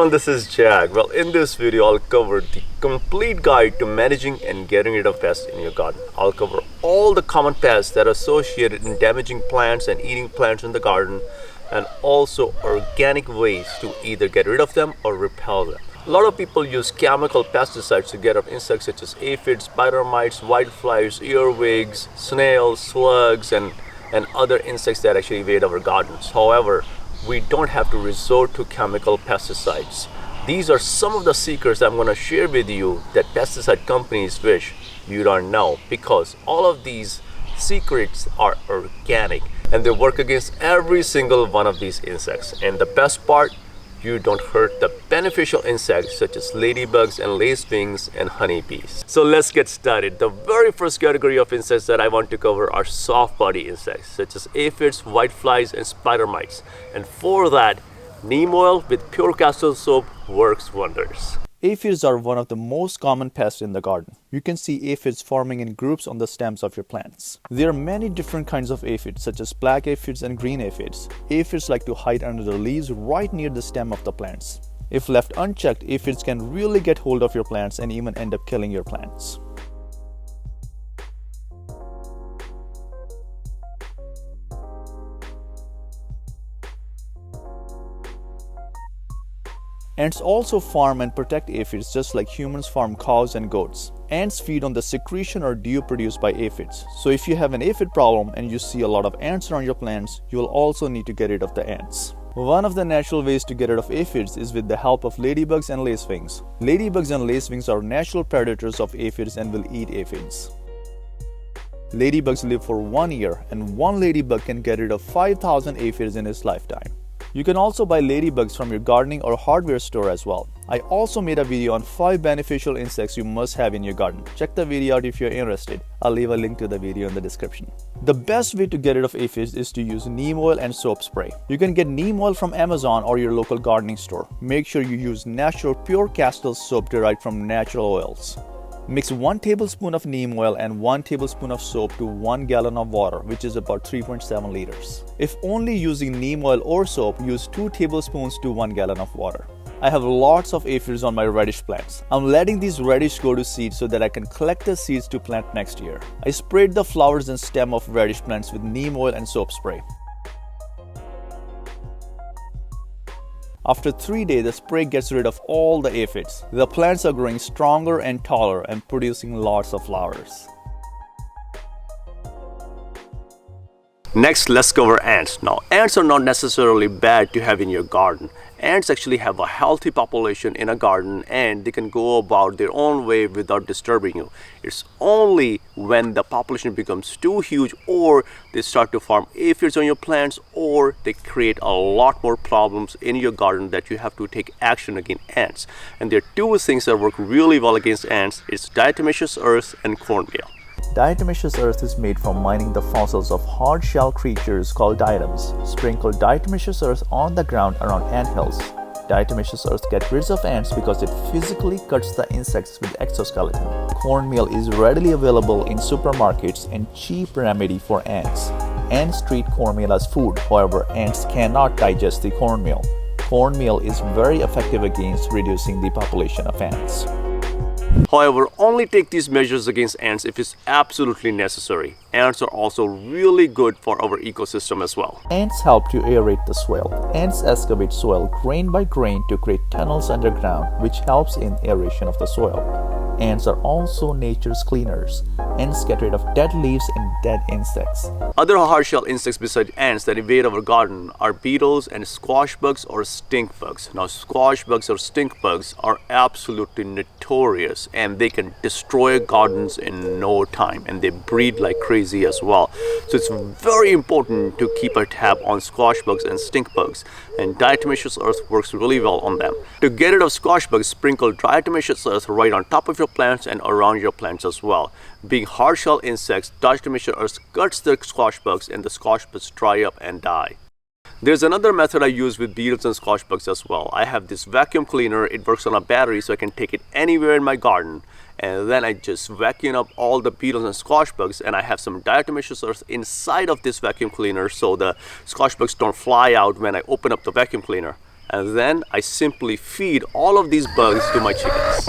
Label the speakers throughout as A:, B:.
A: everyone, this is Jack. Well, in this video, I'll cover the complete guide to managing and getting rid of pests in your garden. I'll cover all the common pests that are associated in damaging plants and eating plants in the garden, and also organic ways to either get rid of them or repel them. A lot of people use chemical pesticides to get rid of insects such as aphids, spider mites, whiteflies, earwigs, snails, slugs, and other insects that actually invade our gardens. However, we don't have to resort to chemical pesticides. These are some of the secrets I'm going to share with you that pesticide companies wish you don't know, because all of these secrets are organic and they work against every single one of these insects. And the best part, you don't hurt the beneficial insects such as ladybugs and lacewings and honeybees. So let's get started. The very first category of insects that I want to cover are soft body insects such as aphids, whiteflies, and spider mites. And for that, neem oil with pure castor soap works wonders.
B: Aphids are one of the most common pests in the garden. You can see aphids forming in groups on the stems of your plants. There are many different kinds of aphids, such as black aphids and green aphids. Aphids like to hide under the leaves right near the stem of the plants. If left unchecked, aphids can really get hold of your plants and even end up killing your plants. Ants also farm and protect aphids just like humans farm cows and goats. Ants feed on the secretion or dew produced by aphids. So if you have an aphid problem and you see a lot of ants around your plants, you will also need to get rid of the ants. One of the natural ways to get rid of aphids is with the help of ladybugs and lacewings. Ladybugs and lacewings are natural predators of aphids and will eat aphids. Ladybugs live for 1 year, and one ladybug can get rid of 5,000 aphids in its lifetime. You can also buy ladybugs from your gardening or hardware store as well. I also made a video on 5 beneficial insects you must have in your garden. Check the video out if you're interested. I'll leave a link to the video in the description. The best way to get rid of aphids is to use neem oil and soap spray. You can get neem oil from Amazon or your local gardening store. Make sure you use natural pure castor soap derived from natural oils. Mix 1 tablespoon of neem oil and 1 tablespoon of soap to 1 gallon of water, which is about 3.7 liters. If only using neem oil or soap, use 2 tablespoons to 1 gallon of water. I have lots of aphids on my radish plants. I'm letting these radish go to seed so that I can collect the seeds to plant next year. I sprayed the flowers and stem of radish plants with neem oil and soap spray. After 3 days, the spray gets rid of all the aphids. The plants are growing stronger and taller and producing lots of flowers.
A: Next, let's cover ants. Now, ants are not necessarily bad to have in your garden. Ants actually have a healthy population in a garden and they can go about their own way without disturbing you. It's only when the population becomes too huge, or they start to farm aphids on your plants, or they create a lot more problems in your garden, that you have to take action against ants. And there are 2 things that work really well against ants. It's diatomaceous earth and cornmeal.
B: Diatomaceous earth is made from mining the fossils of hard-shell creatures called diatoms. Sprinkle diatomaceous earth on the ground around ant hills. Diatomaceous earth gets rid of ants because it physically cuts the insects with exoskeleton. Cornmeal is readily available in supermarkets and cheap remedy for ants. Ants treat cornmeal as food, however, ants cannot digest the cornmeal. Cornmeal is very effective against reducing the population of ants.
A: However, only take these measures against ants if it's absolutely necessary. Ants are also really good for our ecosystem as well.
B: Ants help to aerate the soil. Ants excavate soil grain by grain to create tunnels underground, which helps in aeration of the soil. Ants are also nature's cleaners. Ants get rid of dead leaves and dead insects.
A: Other hard-shell insects besides ants that invade our garden are beetles and squash bugs or stink bugs. Now, squash bugs or stink bugs are absolutely notorious and they can destroy gardens in no time, and they breed like crazy as well. So it's very important to keep a tab on squash bugs and stink bugs, and diatomaceous earth works really well on them. To get rid of squash bugs, sprinkle diatomaceous earth right on top of your plants and around your plants as well. Being hard-shell insects, diatomaceous earth cuts the squash bugs and the squash bugs dry up and die. There's another method I use with beetles and squash bugs as well. I have this vacuum cleaner. It works on a battery, so I can take it anywhere in my garden. And then I just vacuum up all the beetles and squash bugs, and I have some diatomaceous earth inside of this vacuum cleaner so the squash bugs don't fly out when I open up the vacuum cleaner. and then I simply feed all of these bugs to my chickens.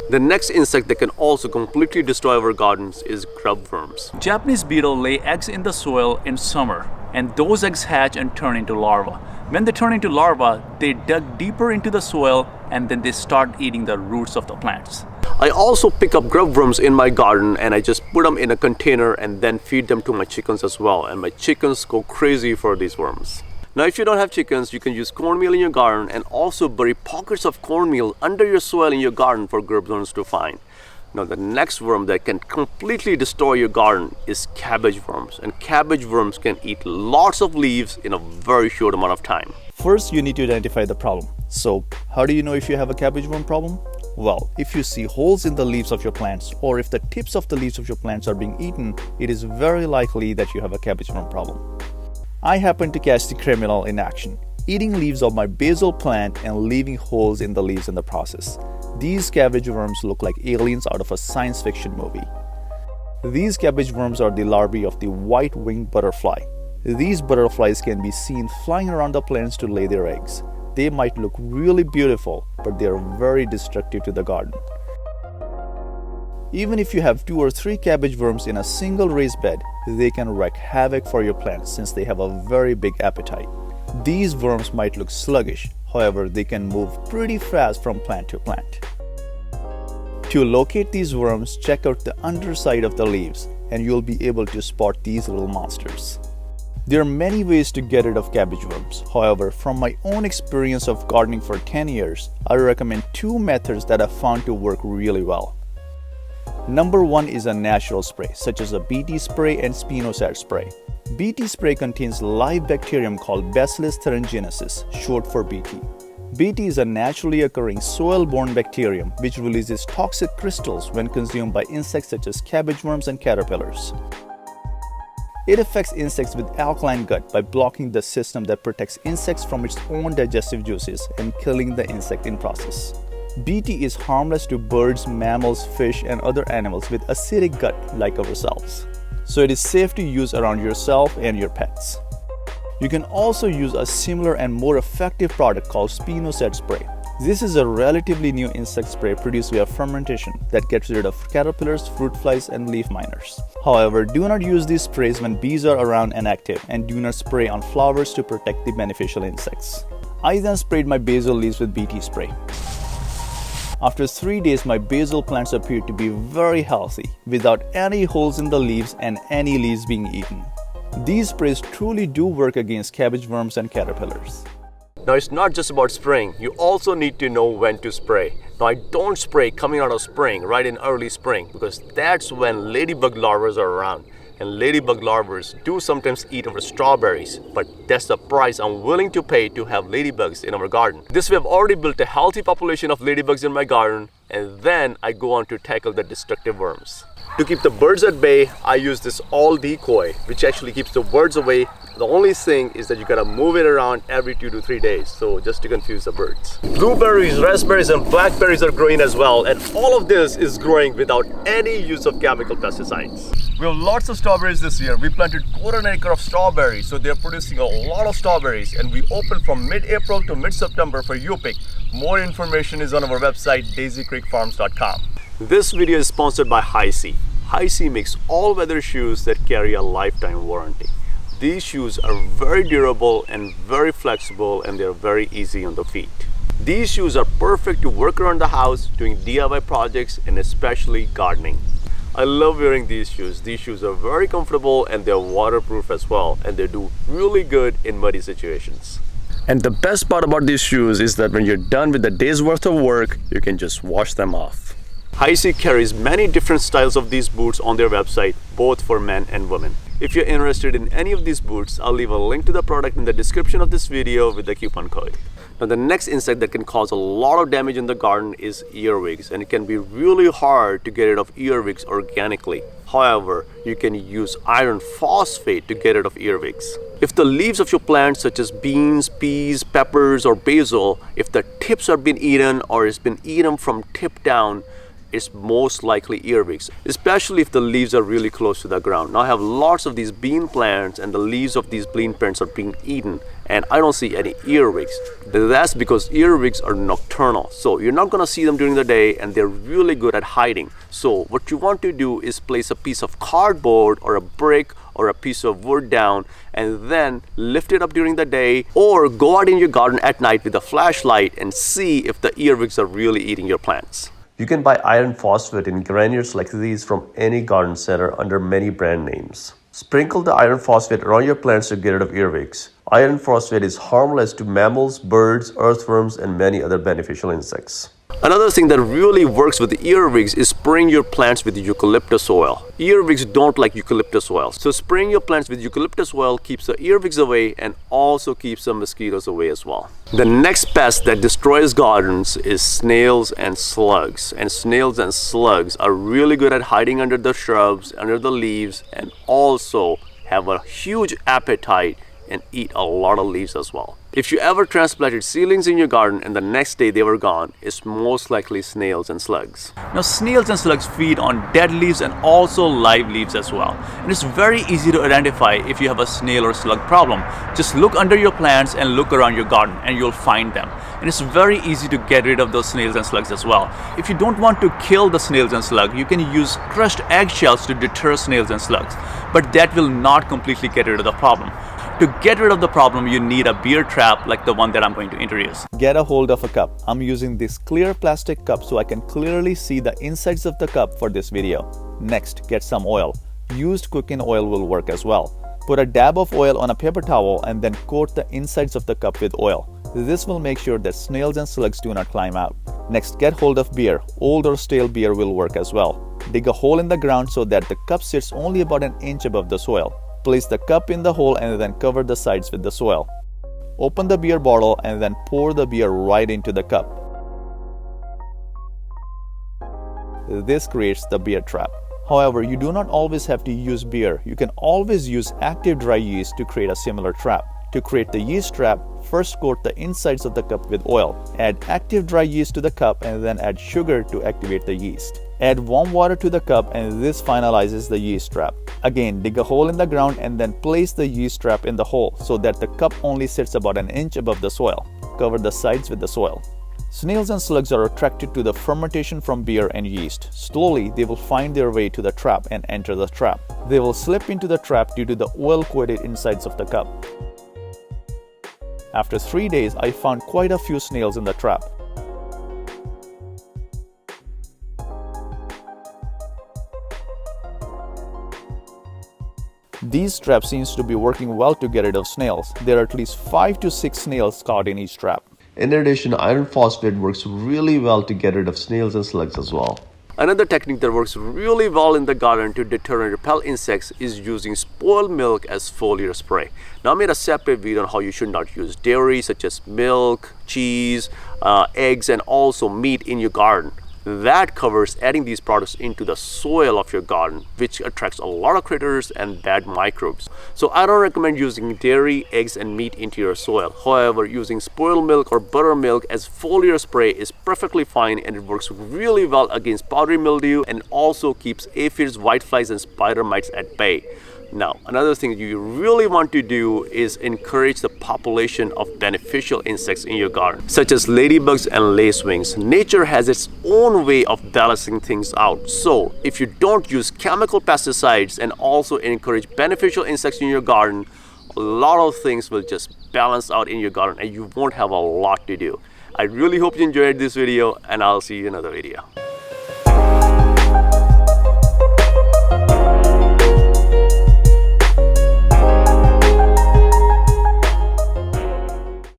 A: The next insect that can also completely destroy our gardens is grub worms.
B: Japanese beetle lay eggs in the soil in summer, and those eggs hatch and turn into larvae. When they turn into larvae, they dig deeper into the soil and then they start eating the roots of the plants.
A: I also pick up grub worms in my garden and I just put them in a container and then feed them to my chickens as well, and my chickens go crazy for these worms. Now if you don't have chickens, you can use cornmeal in your garden and also bury pockets of cornmeal under your soil in your garden for grub worms to find. Now the next worm that can completely destroy your garden is cabbage worms, and cabbage worms can eat lots of leaves in a very short amount of time. First, you need to identify the problem. So how do you know if you have a cabbage worm problem? Well, if you see holes in the leaves of your plants, or if the tips of the leaves of your plants are being eaten, it is very likely that you have a cabbage worm problem. I happened to catch the criminal in action, eating leaves of my basil plant and leaving holes in the leaves in the process. These cabbage worms look like aliens out of a science fiction movie. These cabbage worms are the larvae of the white-winged butterfly. These butterflies can be seen flying around the plants to lay their eggs. They might look really beautiful, but they are very destructive to the garden. Even if you have 2 or 3 cabbage worms in a single raised bed, they can wreak havoc for your plants since they have a very big appetite. These worms might look sluggish, however, they can move pretty fast from plant to plant. To locate these worms, check out the underside of the leaves and you'll be able to spot these little monsters. There are many ways to get rid of cabbage worms. However, from my own experience of gardening for 10 years, I recommend 2 methods that I've found to work really well. Number 1 is a natural spray, such as a BT spray and spinosad spray. BT spray contains live bacterium called Bacillus thuringiensis, short for BT. BT is a naturally occurring soil-borne bacterium which releases toxic crystals when consumed by insects such as cabbage worms and caterpillars. It affects insects with alkaline gut by blocking the system that protects insects from its own digestive juices and killing the insect in process. BT is harmless to birds, mammals, fish, and other animals with acidic gut like ourselves. So it is safe to use around yourself and your pets. You can also use a similar and more effective product called spinosad spray. This is a relatively new insect spray produced via fermentation that gets rid of caterpillars, fruit flies, and leaf miners. However, do not use these sprays when bees are around and active, and do not spray on flowers to protect the beneficial insects. I then sprayed my basil leaves with BT spray. After 3 days, my basil plants appeared to be very healthy, without any holes in the leaves and any leaves being eaten. These sprays truly do work against cabbage worms and caterpillars. Now it's not just about spraying, you also need to know when to spray. Now I don't spray coming out of spring, right in early spring, because that's when ladybug larvae are around. And ladybug larvae do sometimes eat our strawberries, but that's the price I'm willing to pay to have ladybugs in our garden. This way I've already built a healthy population of ladybugs in my garden, and then I go on to tackle the destructive worms. To keep the birds at bay, I use this all decoy, which actually keeps the birds away. The only thing is that you gotta move it around every 2 to 3 days, so just to confuse the birds. Blueberries, raspberries, and blackberries are growing as well, and all of this is growing without any use of chemical pesticides. We have lots of strawberries this year. We planted 1/4 acre of strawberries, so they're producing a lot of strawberries, and we open from mid-April to mid-September for UPick. More information is on our website, daisycreekfarms.com. This video is sponsored by Hi-C. Hi-C makes all-weather shoes that carry a lifetime warranty. These shoes are very durable and very flexible, and they're very easy on the feet. These shoes are perfect to work around the house, doing DIY projects, and especially gardening. I love wearing these shoes. These shoes are very comfortable and they're waterproof as well, and they do really good in muddy situations. And the best part about these shoes is that when you're done with the day's worth of work, you can just wash them off. Hi-C carries many different styles of these boots on their website, both for men and women. If you're interested in any of these boots, I'll leave a link to the product in the description of this video with the coupon code. Now the next insect that can cause a lot of damage in the garden is earwigs, and it can be really hard to get rid of earwigs organically. However, you can use iron phosphate to get rid of earwigs. If the leaves of your plants such as beans, peas, peppers, or basil, if the tips are being eaten or it's been eaten from tip down, it's most likely earwigs, especially if the leaves are really close to the ground. Now I have lots of these bean plants and the leaves of these bean plants are being eaten, and I don't see any earwigs. That's because earwigs are nocturnal, so you're not going to see them during the day, and they're really good at hiding. So what you want to do is place a piece of cardboard or a brick or a piece of wood down, and then lift it up during the day, or go out in your garden at night with a flashlight and see if the earwigs are really eating your plants.
C: You can buy iron phosphate in granules like these from any garden center under many brand names. Sprinkle the iron phosphate around your plants to get rid of earwigs. Iron phosphate is harmless to mammals, birds, earthworms, and many other beneficial insects.
A: Another thing that really works with the earwigs is spraying your plants with eucalyptus oil. Earwigs don't like eucalyptus oil, so spraying your plants with eucalyptus oil keeps the earwigs away and also keeps the mosquitoes away as well. The next pest that destroys gardens is snails and slugs. And snails and slugs are really good at hiding under the shrubs, under the leaves, and also have a huge appetite and eat a lot of leaves as well. If you ever transplanted seedlings in your garden and the next day they were gone, it's most likely snails and slugs.
B: Now, snails and slugs feed on dead leaves and also live leaves as well. And it's very easy to identify if you have a snail or slug problem. Just look under your plants and look around your garden and you'll find them. And it's very easy to get rid of those snails and slugs as well. If you don't want to kill the snails and slug, you can use crushed eggshells to deter snails and slugs. But that will not completely get rid of the problem. To get rid of the problem, you need a beer trap like the one that I'm going to introduce. Get a hold of a cup. I'm using this clear plastic cup so I can clearly see the insides of the cup for this video. Next, get some oil. Used cooking oil will work as well. Put a dab of oil on a paper towel and then coat the insides of the cup with oil. This will make sure that snails and slugs do not climb out. Next, get hold of beer. Old or stale beer will work as well. Dig a hole in the ground so that the cup sits only about an inch above the soil. Place the cup in the hole and then cover the sides with the soil. Open the beer bottle and then pour the beer right into the cup. This creates the beer trap. However, you do not always have to use beer. You can always use active dry yeast to create a similar trap. To create the yeast trap, first coat the insides of the cup with oil. Add active dry yeast to the cup and then add sugar to activate the yeast. Add warm water to the cup and this finalizes the yeast trap. Again, dig a hole in the ground and then place the yeast trap in the hole so that the cup only sits about an inch above the soil. Cover the sides with the soil. Snails and slugs are attracted to the fermentation from beer and yeast. Slowly, they will find their way to the trap and enter the trap. They will slip into the trap due to the oil-coated insides of the cup. After 3 days, I found quite a few snails in the trap. These traps seems to be working well to get rid of snails. There are at least 5 to 6 snails caught in each trap.
C: In addition, iron phosphate works really well to get rid of snails and slugs as well.
A: Another technique that works really well in the garden to deter and repel insects is using spoiled milk as foliar spray. Now I made a separate video on how you should not use dairy such as milk, cheese, eggs, and also meat in your garden. That covers adding these products into the soil of your garden, which attracts a lot of critters and bad microbes. So I don't recommend using dairy, eggs, and meat into your soil. However, using spoiled milk or buttermilk as foliar spray is perfectly fine, and it works really well against powdery mildew and also keeps aphids, whiteflies, and spider mites at bay. Now, another thing you really want to do is encourage the population of beneficial insects in your garden, such as ladybugs and lacewings. Nature has its own way of balancing things out. So, if you don't use chemical pesticides and also encourage beneficial insects in your garden, a lot of things will just balance out in your garden and you won't have a lot to do. I really hope you enjoyed this video, and I'll see you in another video.